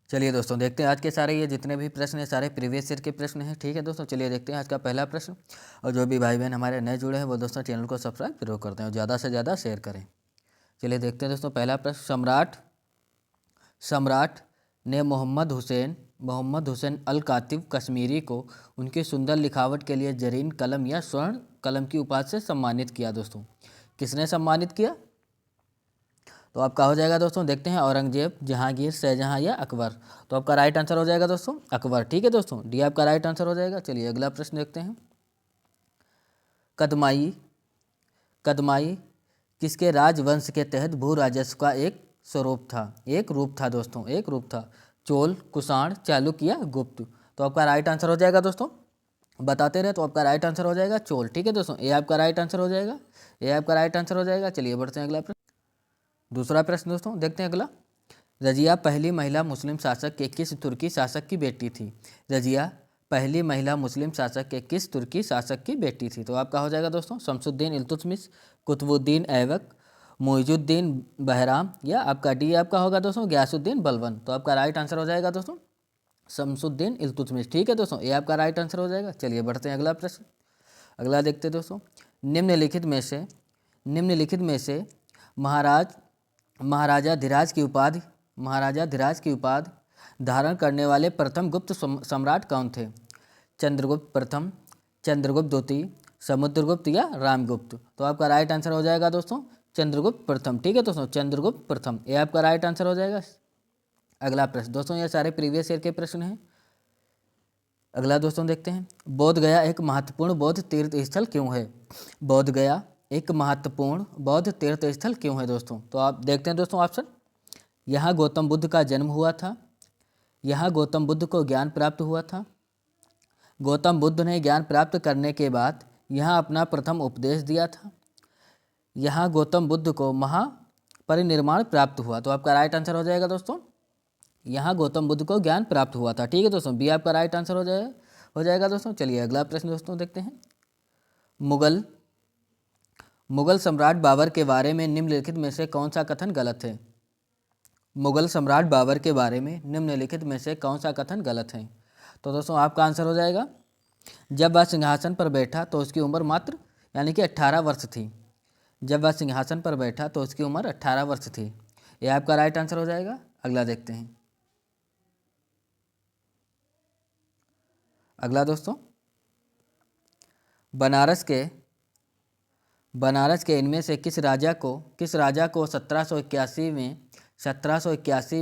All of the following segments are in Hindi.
चलिए दोस्तों देखते हैं आज के सारे ये जितने भी प्रश्न हैं सारे प्रीवियस ईयर के प्रश्न हैं। ठीक है दोस्तों, चलिए देखते हैं आज का पहला प्रश्न। और जो भी भाई बहन हमारे नए जुड़े हैं वो दोस्तों चैनल को सब्सक्राइब जरूर करते हैं और ज़्यादा से ज़्यादा शेयर करें। चलिए देखते हैं दोस्तों पहला प्रश्न। सम्राट ने मोहम्मद हुसैन अल कातिब कश्मीरी को उनकी सुंदर लिखावट के लिए जरीन कलम या स्वर्ण कलम की उपाधि से सम्मानित किया। दोस्तों किसने सम्मानित किया? तो आपका हो जाएगा दोस्तों, देखते हैं औरंगजेब, जहांगीर, शाहजहां या अकबर। तो आपका राइट आंसर हो जाएगा दोस्तों अकबर। ठीक है दोस्तों, डी आपका राइट आंसर हो जाएगा। चलिए अगला प्रश्न देखते हैं। कदमाई कदमाई किसके राजवंश के तहत भू राजस्व का एक स्वरूप था, एक रूप था दोस्तों, एक रूप था? चोल, कुषाण, चालुक्य या गुप्त? तो आपका राइट आंसर हो जाएगा दोस्तों, बताते रहे तो आपका राइट आंसर हो जाएगा चोल। ठीक है दोस्तों, ये आपका राइट आंसर हो जाएगा, ये आपका राइट आंसर हो जाएगा। चलिए बढ़ते हैं अगला प्रश्न। दूसरा प्रश्न दोस्तों देखते हैं अगला। रजिया पहली महिला मुस्लिम शासक के किस तुर्की शासक की बेटी थी? रजिया पहली महिला मुस्लिम शासक के किस तुर्की शासक की बेटी थी? तो आपका हो जाएगा दोस्तों शमसुद्दीन इल्तुतमिश, कुतुबुद्दीन ऐबक, मुइजुद्दीन बहराम या आपका डी आपका होगा दोस्तों गयासुद्दीन बलबन। तो आपका राइट आंसर हो जाएगा दोस्तों शमसुद्दीन इल्तुतमिश। ठीक है दोस्तों, ये आपका राइट आंसर हो जाएगा। चलिए बढ़ते हैं अगला प्रश्न। अगला देखते हैं दोस्तों। निम्नलिखित में से महाराजा धीराज की उपाधि धारण करने वाले प्रथम गुप्त सम्राट कौन थे? चंद्रगुप्त प्रथम, चंद्रगुप्त द्वितीय, समुद्रगुप्त या रामगुप्त? तो आपका राइट आंसर हो जाएगा दोस्तों चंद्रगुप्त प्रथम। ठीक है दोस्तों, चंद्रगुप्त प्रथम, ये आपका राइट आंसर हो जाएगा। अगला प्रश्न दोस्तों, ये सारे प्रीवियस ईयर के प्रश्न हैं। अगला दोस्तों देखते हैं। बोध गया एक महत्वपूर्ण बौद्ध तीर्थ स्थल क्यों है? बोध गया एक महत्वपूर्ण बौद्ध तीर्थ स्थल क्यों है दोस्तों? तो आप देखते हैं दोस्तों ऑप्शन। यहाँ गौतम बुद्ध का जन्म हुआ था, यहाँ गौतम बुद्ध को ज्ञान प्राप्त हुआ था, गौतम बुद्ध ने ज्ञान प्राप्त करने के बाद यहाँ अपना प्रथम उपदेश दिया था, यहाँ गौतम बुद्ध को महापरिनिर्वाण प्राप्त हुआ। तो आपका राइट आंसर हो जाएगा दोस्तों, यहाँ गौतम बुद्ध को ज्ञान प्राप्त हुआ था। ठीक है दोस्तों, बी आपका राइट आंसर हो जाएगा दोस्तों। चलिए अगला प्रश्न दोस्तों देखते हैं। मुगल सम्राट बाबर के बारे में निम्नलिखित में से कौन सा कथन गलत है? मुगल सम्राट बाबर के बारे में निम्नलिखित में से कौन सा कथन गलत है? तो दोस्तों आपका आंसर हो जाएगा, जब वह सिंहासन पर बैठा तो उसकी उम्र मात्र यानी कि 18 वर्ष थी। जब वह सिंहासन पर बैठा तो उसकी उम्र 18 वर्ष थी, यह आपका राइट आंसर हो जाएगा। अगला देखते हैं। अगला दोस्तों, बनारस के इनमें से किस राजा को 1781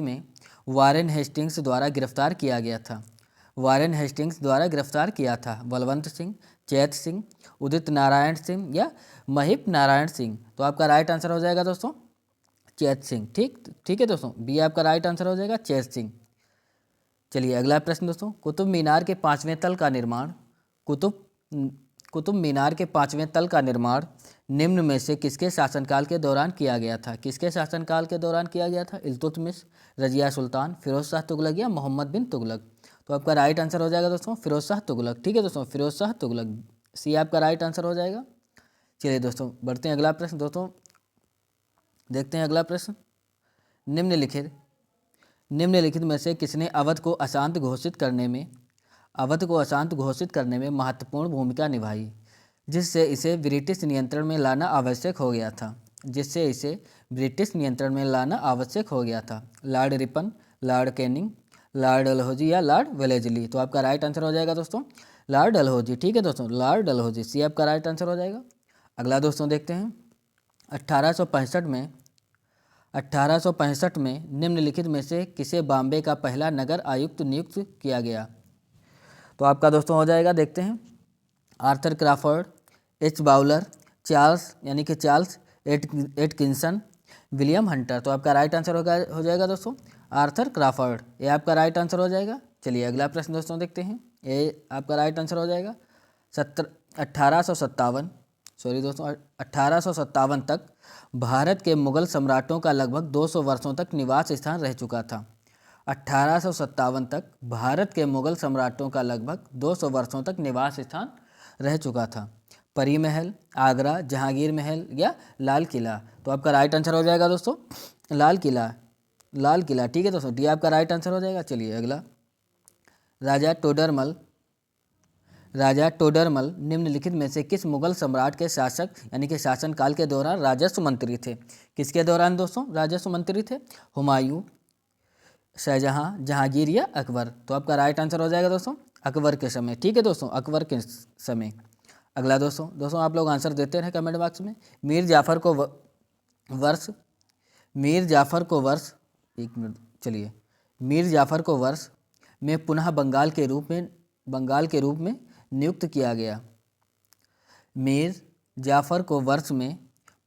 में वारेन हेस्टिंग्स द्वारा गिरफ्तार किया गया था? वारेन हेस्टिंग्स द्वारा गिरफ्तार किया था बलवंत सिंह, चैत सिंह, उदित नारायण सिंह या महिप नारायण सिंह? तो आपका राइट आंसर हो जाएगा दोस्तों चैत सिंह। ठीक है दोस्तों, बी आपका राइट आंसर हो जाएगा चैत सिंह। चलिए अगला प्रश्न दोस्तों। कुतुब मीनार के पांचवें तल का निर्माण निम्न में से किसके शासनकाल के दौरान किया गया था? किसके शासनकाल के दौरान किया गया था? इल्तुतमिश, रजिया सुल्तान, फिरोज शाह तुगलक या मोहम्मद बिन तुगलक? तो आपका राइट आंसर हो जाएगा दोस्तों फिरोज शाह तुगलक। ठीक है दोस्तों, फिरोज शाह तुगलक, सी आपका राइट आंसर हो जाएगा। चलिए दोस्तों बढ़ते हैं अगला प्रश्न दोस्तों, देखते हैं अगला प्रश्न। निम्नलिखित में से किसने अवध को अशांत घोषित करने में महत्वपूर्ण भूमिका निभाई, जिससे इसे ब्रिटिश नियंत्रण में लाना आवश्यक हो गया था? Lord Ripon, Lord Canning, Lord Dalhousie या लॉर्ड वेलेस्ली? तो आपका राइट आंसर हो जाएगा दोस्तों लॉर्ड डलहौजी। ठीक है दोस्तों, लॉर्ड डलहौजी, सी आपका राइट आंसर हो जाएगा। अगला दोस्तों देखते हैं। 1865 में निम्नलिखित में से किसे बॉम्बे का पहला नगर आयुक्त नियुक्त किया गया? तो आपका दोस्तों हो जाएगा, देखते हैं। Arthur Crawford, H bowler, Charles Atkinson, William Hunter? तो आपका राइट आंसर हो जाएगा दोस्तों आर्थर क्रॉफर्ड, ये आपका राइट आंसर हो जाएगा। चलिए अगला प्रश्न दोस्तों देखते हैं, ये आपका राइट आंसर हो जाएगा। 1857 तक भारत के मुगल सम्राटों का लगभग 200 वर्षों तक निवास स्थान रह चुका था। 1857 तक भारत के मुगल सम्राटों का लगभग 200 वर्षों तक निवास स्थान रह चुका था। परी महल, आगरा, जहांगीर महल या लाल किला? तो आपका राइट आंसर हो जाएगा दोस्तों लाल किला। लाल किला, ठीक है दोस्तों, डी आपका राइट आंसर हो जाएगा। चलिए अगला, राजा टोडरमल निम्नलिखित में से किस मुगल सम्राट के शासक यानी कि शासनकाल के दौरान राजस्व मंत्री थे? किसके दौरान दोस्तों राजस्व मंत्री थे? हुमायूं, शाहजहां, जहांगीर या अकबर? तो आपका राइट आंसर हो जाएगा दोस्तों अकबर के समय, ठीक है दोस्तों, अकबर के समय। अगला दोस्तों आप लोग आंसर देते रहे कमेंट बॉक्स में। मीर जाफ़र को वर्ष, एक मिनट, चलिए, मीर जाफ़र को वर्ष में पुनः बंगाल के रूप में नियुक्त किया गया। मीर जाफ़र को वर्ष में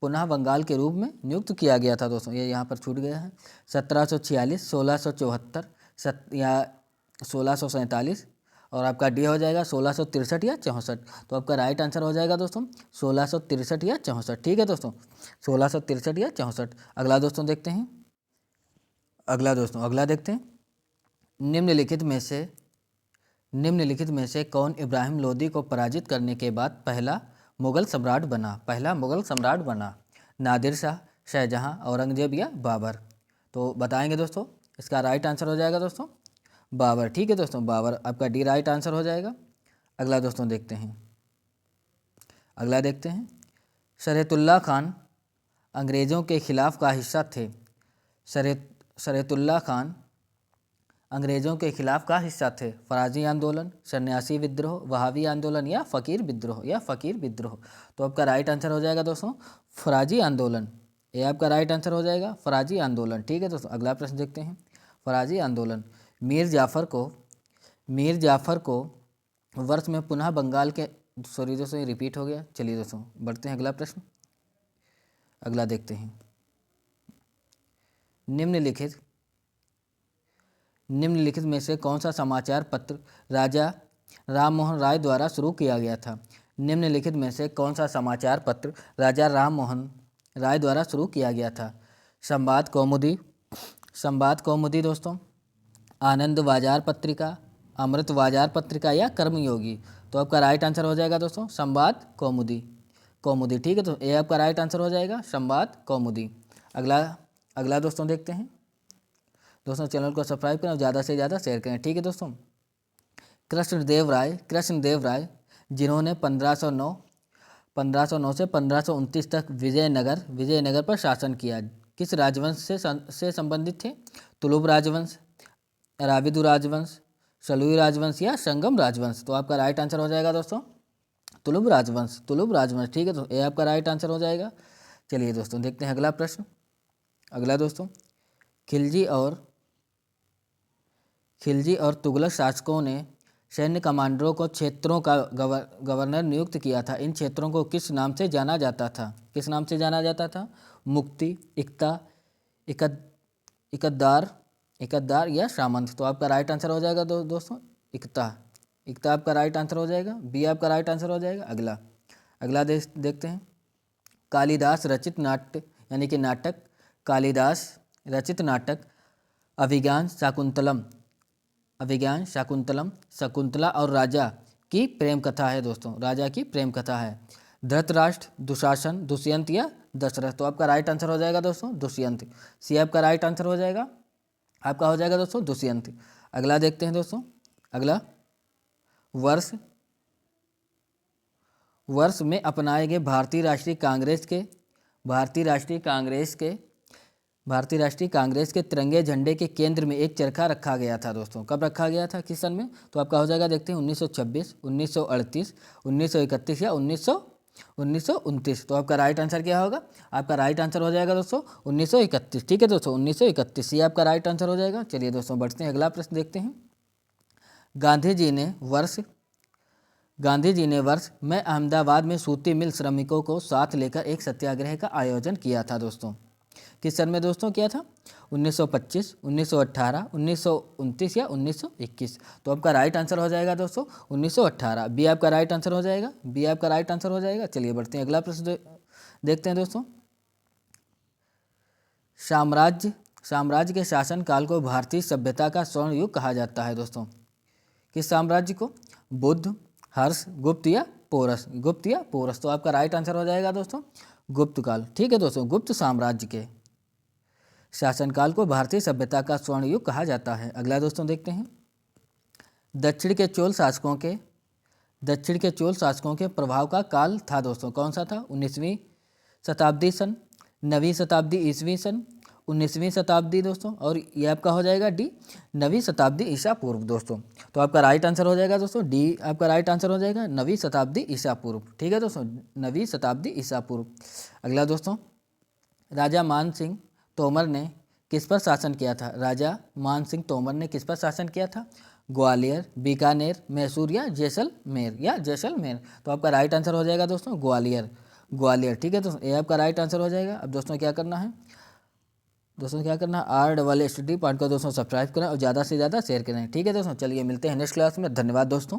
पुनः बंगाल के रूप में नियुक्त किया गया था दोस्तों, ये यहाँ पर छूट गया है। 1746, 1674 या 1647, और आपका डी हो जाएगा 1663 या 64। तो आपका राइट आंसर हो जाएगा दोस्तों 1663 या 64, ठीक है दोस्तों, 1663 या 64। अगला देखते हैं, अगला देखते हैं, निम्नलिखित में से कौन इब्राहिम लोदी को पराजित करने के बाद पहला मुगल सम्राट बना? नादिर शाह, शाहजहां, औरंगजेब या बाबर? तो बताएंगे दोस्तों, इसका राइट आंसर हो जाएगा दोस्तों बाबर, ठीक है दोस्तों, बाबर आपका डी राइट आंसर हो जाएगा। अगला देखते हैं, शरीयतुल्लाह खान अंग्रेज़ों के खिलाफ का हिस्सा थे। शरीयतुल्लाह खान अंग्रेज़ों के खिलाफ का हिस्सा थे। फराजी आंदोलन, सन्यासी विद्रोह, वहाबी आंदोलन या फ़कीर विद्रोह? तो आपका राइट आंसर हो जाएगा दोस्तों फराजी आंदोलन, ये आपका राइट आंसर हो जाएगा फराजी आंदोलन, ठीक है दोस्तों। अगला प्रश्न देखते हैं, फराजी आंदोलन, मीर जाफ़र को वर्ष में पुनः बंगाल के, सॉरी दोस्तों ये रिपीट हो गया। चलिए दोस्तों बढ़ते हैं अगला प्रश्न। अगला देखते हैं, निम्नलिखित में से कौन सा समाचार पत्र राजा राम मोहन राय द्वारा शुरू किया गया था? निम्नलिखित में से कौन सा समाचार पत्र राजा राम मोहन राय द्वारा शुरू किया गया था? संवाद कौमुदी दोस्तों, आनंद बाजार पत्रिका, अमृत बाजार पत्रिका या कर्मयोगी? तो आपका राइट आंसर हो जाएगा दोस्तों संवाद कौमुदी, ठीक है, तो ये आपका राइट आंसर हो जाएगा संवाद कौमुदी। अगला दोस्तों देखते हैं, दोस्तों चैनल को सब्सक्राइब करें और ज़्यादा से ज़्यादा शेयर करें, ठीक है दोस्तों। कृष्णदेव राय जिन्होंने 1509 से 1529 तक विजयनगर पर शासन किया, किस राजवंश से संबंधित थे? तुलुब राजवंश, अराविदु राजवंश, सलूई राजवंश या संगम राजवंश? तो आपका राइट आंसर हो जाएगा दोस्तों तुलुब राजवंश, ठीक है, तो ये आपका राइट आंसर हो जाएगा। चलिए दोस्तों देखते हैं अगला प्रश्न। अगला दोस्तों, खिलजी और तुगलक शासकों ने सैन्य कमांडरों को क्षेत्रों का गवर्नर नियुक्त किया था। इन क्षेत्रों को किस नाम से जाना जाता था? मुक्ति, इकता, इकतदार या सामंत? तो आपका राइट आंसर हो जाएगा दोस्तों इकता आपका राइट आंसर हो जाएगा, बी आपका राइट आंसर हो जाएगा। अगला देखते हैं, कालिदास रचित नाट्य यानी कि नाटक, कालिदास रचित नाटक अभिज्ञान शाकुंतलम शकुंतला और राजा की प्रेम कथा है दोस्तों, राजा की प्रेम कथा है। धृतराष्ट्र, दुशासन, दुष्यंत या दशरथ? तो आपका राइट आंसर हो जाएगा दोस्तों दुष्यंत, सी आपका राइट आंसर हो जाएगा, आपका हो जाएगा दोस्तों दुष्यंत। अगला देखते हैं दोस्तों, अगला वर्ष में अपनाए गए भारतीय राष्ट्रीय कांग्रेस के तिरंगे झंडे के केंद्र में एक चरखा रखा गया था दोस्तों, कब रखा गया था, किस सन में? तो आपका हो जाएगा, देखते हैं 1926, 1938, 1931 या 1929। तो आपका राइट आंसर क्या होगा? आपका राइट आंसर हो जाएगा दोस्तों 1931, ठीक है दोस्तों 1931, ये आपका राइट आंसर हो जाएगा। चलिए दोस्तों बढ़ते हैं, अगला प्रश्न देखते हैं। गांधी जी ने वर्ष में अहमदाबाद में सूती मिल श्रमिकों को साथ लेकर एक सत्याग्रह का आयोजन किया था दोस्तों, किस सन में दोस्तों किया था? 1925, 1918, 1929 या 1921? तो आपका राइट आंसर हो जाएगा दोस्तों 1918, बी आपका राइट आंसर हो जाएगा, चलिए बढ़ते हैं, अगला प्रश्न देखते हैं दोस्तों। साम्राज्य के शासन काल को भारतीय सभ्यता का स्वर्ण युग कहा जाता है दोस्तों, किस साम्राज्य को? बुद्ध, हर्ष, गुप्त या पोरस? तो आपका राइट आंसर हो जाएगा दोस्तों गुप्त काल, ठीक है दोस्तों, गुप्त साम्राज्य के शासनकाल को भारतीय सभ्यता का स्वर्ण युग कहा जाता है। अगला दोस्तों देखते हैं, दक्षिण के चोल शासकों के प्रभाव का काल था दोस्तों, कौन सा था? 19वीं शताब्दी सन, 9वीं शताब्दी ईस्वी सन, 19वीं शताब्दी दोस्तों, और ये आपका हो जाएगा डी 9वीं शताब्दी ईसा पूर्व दोस्तों। तो आपका राइट आंसर हो जाएगा दोस्तों डी, आपका राइट आंसर हो जाएगा 9वीं शताब्दी ईसा पूर्व। ठीक है दोस्तों, 9वीं शताब्दी ईसा पूर्व। अगला दोस्तों, राजा मान सिंह तोमर ने किस पर शासन किया था? राजा मान सिंह तोमर ने किस पर शासन किया था? ग्वालियर, बीकानेर, मैसूर या जैसलमेर। तो आपका राइट आंसर हो जाएगा दोस्तों ग्वालियर। ठीक है दोस्तों, ये आपका राइट आंसर हो जाएगा। अब दोस्तों क्या करना है RSSD पार्ट को दोस्तों सब्सक्राइब करें और ज़्यादा से ज़्यादा शेयर करें। ठीक है दोस्तों, चलिए मिलते हैं नेक्स्ट क्लास में। धन्यवाद दोस्तों।